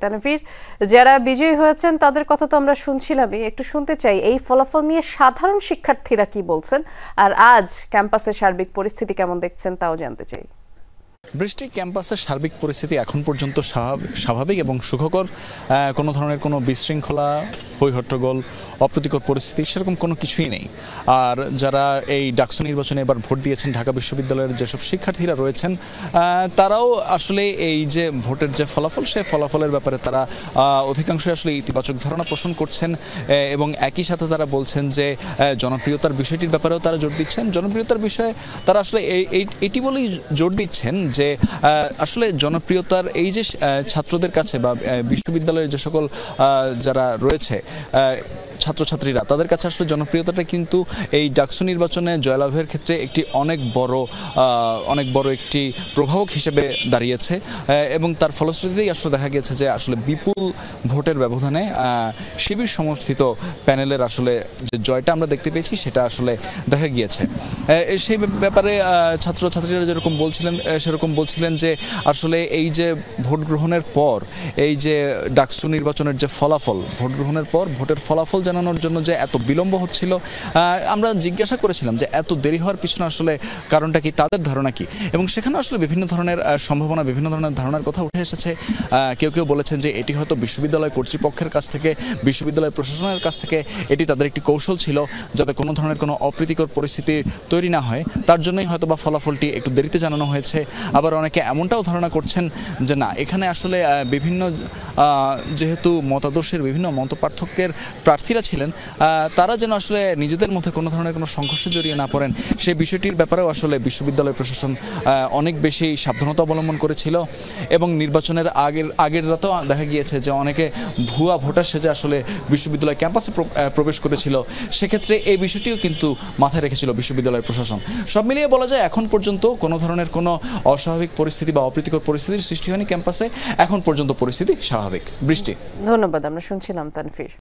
তানভীর, যারা বিজয়ী হয়েছেন তাদের কথা তো আমরা শুনছিলামই, একটু শুনতে চাই এই ফলাফল নিয়ে সাধারণ শিক্ষার্থীরা কি বলছেন, আর আজ ক্যাম্পাসের সার্বিক পরিস্থিতি কেমন দেখছেন তাও জানতে চাই। বৃষ্টি, ক্যাম্পাসের সার্বিক পরিস্থিতি এখন পর্যন্ত স্বাভাবিক এবং সুখকর। কোনো ধরনের কোনো বিশৃঙ্খলা, হইহট্টগোল, অপ্রীতিকর পরিস্থিতি সেরকম কোনো কিছুই নেই। আর যারা এই ডাকসু নির্বাচনে এবার ভোট দিয়েছেন, ঢাকা বিশ্ববিদ্যালয়ের যেসব শিক্ষার্থীরা রয়েছেন, তারাও আসলে এই যে ভোটের যে ফলাফল, সেই ফলাফলের ব্যাপারে তারা অধিকাংশই আসলে ইতিবাচক ধারণা পোষণ করছেন এবং একই সাথে তারা বলছেন যে জনপ্রিয়তার বিষয়টির ব্যাপারেও তারা জোর দিচ্ছেন। জনপ্রিয়তার বিষয়ে তারা আসলে এটি বলেই জোর দিচ্ছেন যে আসলে জনপ্রিয়তার এই যে ছাত্রদের কাছে বা বিশ্ববিদ্যালয়ের যে সকল যারা রয়েছে ছাত্রছাত্রীরা, তাদের কাছে আসলে জনপ্রিয়তাটা কিন্তু এই ডাকসু নির্বাচনে জয়লাভের ক্ষেত্রে একটি অনেক বড় একটি প্রভাবক হিসেবে দাঁড়িয়েছে এবং তার ফলশ্রুতিতেই আসলে দেখা গিয়েছে যে আসলে বিপুল ভোটের ব্যবধানে শিবির সমর্থিত প্যানেলের আসলে যে জয়টা আমরা দেখতে পেয়েছি সেটা আসলে দেখা গিয়েছে। সেই ব্যাপারে ছাত্রছাত্রীরা সেরকম বলছিলেন যে আসলে এই যে ভোট গ্রহণের পর এই যে ডাকসু নির্বাচনের যে ফলাফল, ভোট গ্রহণের পর ভোটের ফলাফল জানানোর জন্য যে এত বিলম্ব হচ্ছিল, আমরা জিজ্ঞাসা করেছিলাম যে এত দেরি হওয়ার পিছনে আসলে কারণটা কি, তাদের ধারণা কি, এবং সেখানে আসলে বিভিন্ন ধরনের সম্ভাবনা, বিভিন্ন ধরনের ধারণার কথা উঠে এসেছে। কেউ বলেছেন যে এটি হয়তো বিশ্ববিদ্যালয় কর্তৃপক্ষের কাছ থেকে, বিশ্ববিদ্যালয় প্রশাসনের কাছ থেকে এটি তাদের একটি কৌশল ছিল যাতে কোনো ধরনের কোনো অপ্রীতিকর পরিস্থিতি তৈরি না হয়, তার জন্যই হয়তো বা ফলাফলটি একটু দেরিতে জানানো হয়েছে। আবার অনেকে এমনটাও ধারণা করছেন যে না, এখানে আসলে বিভিন্ন যেহেতু মতাদর্শের বিভিন্ন মতপার্থক্যের প্রার্থীরা ছিলেন, তারা যেন আসলে নিজেদের মধ্যে কোনো ধরনের কোনো সংঘর্ষে জড়িয়ে না পড়েন, সেই বিষয়টির ব্যাপারেও আসলে বিশ্ববিদ্যালয় প্রশাসন অনেক বেশি সাবধানতা অবলম্বন করেছিল। এবং নির্বাচনের আগের রাতেও দেখা গিয়েছে যে অনেকে ভুয়া ভোটার সেজে আসলে বিশ্ববিদ্যালয় ক্যাম্পাসে প্রবেশ করেছিল, সেক্ষেত্রে এই বিষয়টিও কিন্তু মাথায় রেখেছিল বিশ্ববিদ্যালয় প্রশাসন। সব মিলিয়ে বলা যায় এখন পর্যন্ত কোনো ধরনের কোনো অস্বাভাবিক পরিস্থিতি বা অপ্রীতিকর পরিস্থিতির সৃষ্টি হয়নি ক্যাম্পাসে, এখন পর্যন্ত পরিস্থিতি স্বাভাবিক। বৃষ্টি, ধন্যবাদ। আমরা শুনছিলাম তানভীর।